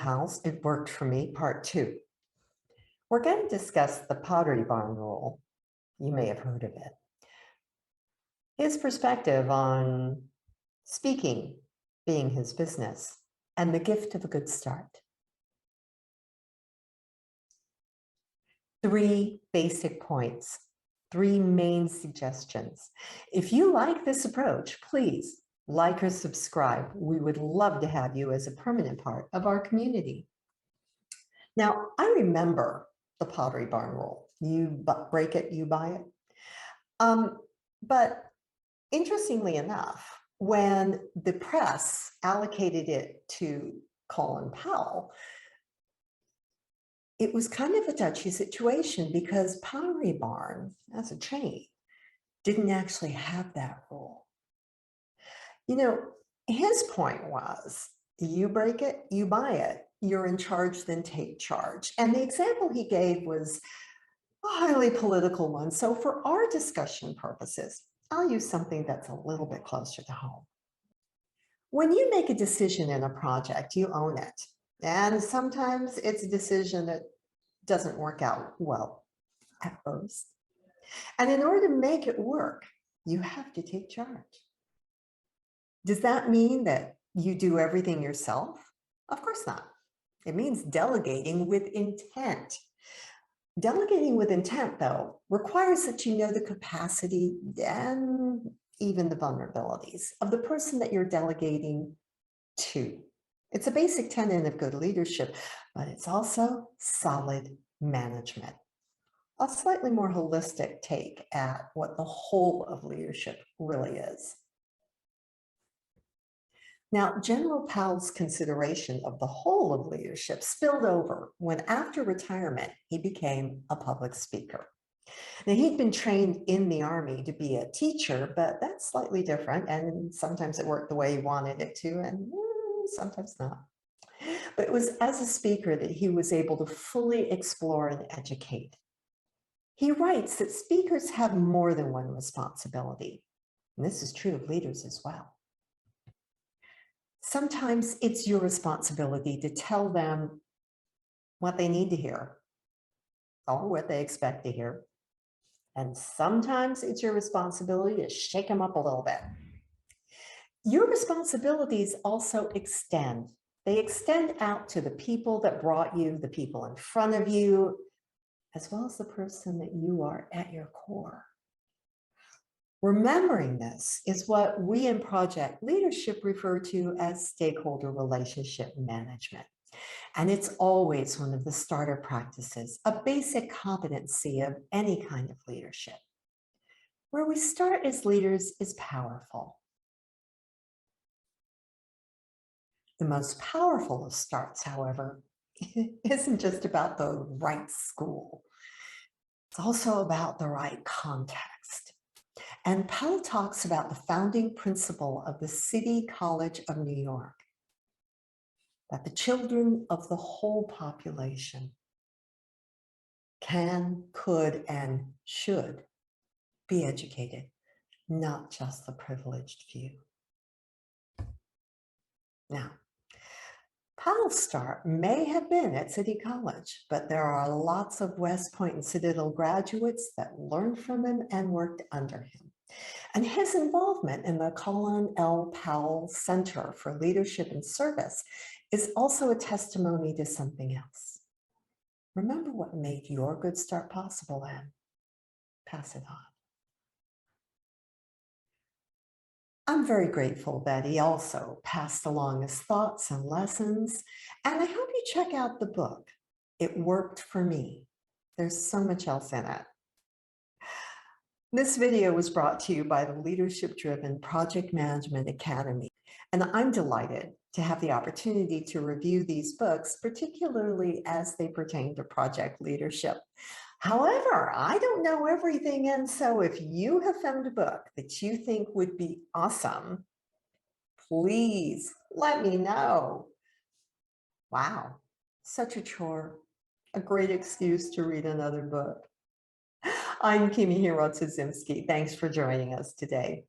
Powell's It Worked For Me, Part 2. We're going to discuss the Pottery Barn rule. You may have heard of it. His perspective on speaking being his business and the gift of a good start. 3 basic points, 3 main suggestions. If you like this approach, please like or subscribe. We would love to have you as a permanent part of our community. Now, I remember the Pottery Barn rule. You break it, you buy it. But interestingly enough, when the press allocated it to Colin Powell, it was kind of a touchy situation because Pottery Barn, as a chain, didn't actually have that rule. You know, his point was, you break it, you buy it. You're in charge, then take charge. And the example he gave was a highly political one. So for our discussion purposes, I'll use something that's a little bit closer to home. When you make a decision in a project, you own it. And sometimes it's a decision that doesn't work out well at first. And in order to make it work, you have to take charge. Does that mean that you do everything yourself? Of course not. It means delegating with intent. Delegating with intent, though, requires that you know the capacity and even the vulnerabilities of the person that you're delegating to. It's a basic tenet of good leadership, but it's also solid management. A slightly more holistic take at what the whole of leadership really is. Now, General Powell's consideration of the whole of leadership spilled over when, after retirement, he became a public speaker. Now, he'd been trained in the Army to be a teacher, but that's slightly different, and sometimes it worked the way he wanted it to, and sometimes not. But it was as a speaker that he was able to fully explore and educate. He writes that speakers have more than one responsibility, and this is true of leaders as well. Sometimes it's your responsibility to tell them what they need to hear or what they expect to hear. And sometimes it's your responsibility to shake them up a little bit. Your responsibilities also extend. They extend out to the people that brought you, the people in front of you, as well as the person that you are at your core. Remembering this is what we in project leadership refer to as stakeholder relationship management. And it's always one of the starter practices, a basic competency of any kind of leadership. Where we start as leaders is powerful. The most powerful of starts, however, isn't just about the right school. It's also about the right context. And Powell talks about the founding principle of the City College of New York, that the children of the whole population can, could, and should be educated, not just the privileged few. Now, Powell's start may have been at City College, but there are lots of West Point and Citadel graduates that learned from him and worked under him. And his involvement in the Colin Powell Center for Leadership and Service is also a testimony to something else. Remember what made your good start possible and pass it on. I'm very grateful that he also passed along his thoughts and lessons, and I hope you check out the book, It Worked For Me. There's so much else in it. This video was brought to you by the Leadership-Driven Project Management Academy, and I'm delighted to have the opportunity to review these books, particularly as they pertain to project leadership. However, I don't know everything, and so if you have found a book that you think would be awesome, please let me know. Wow, such a chore, a great excuse to read another book. I'm Kimi Thanks for joining us today.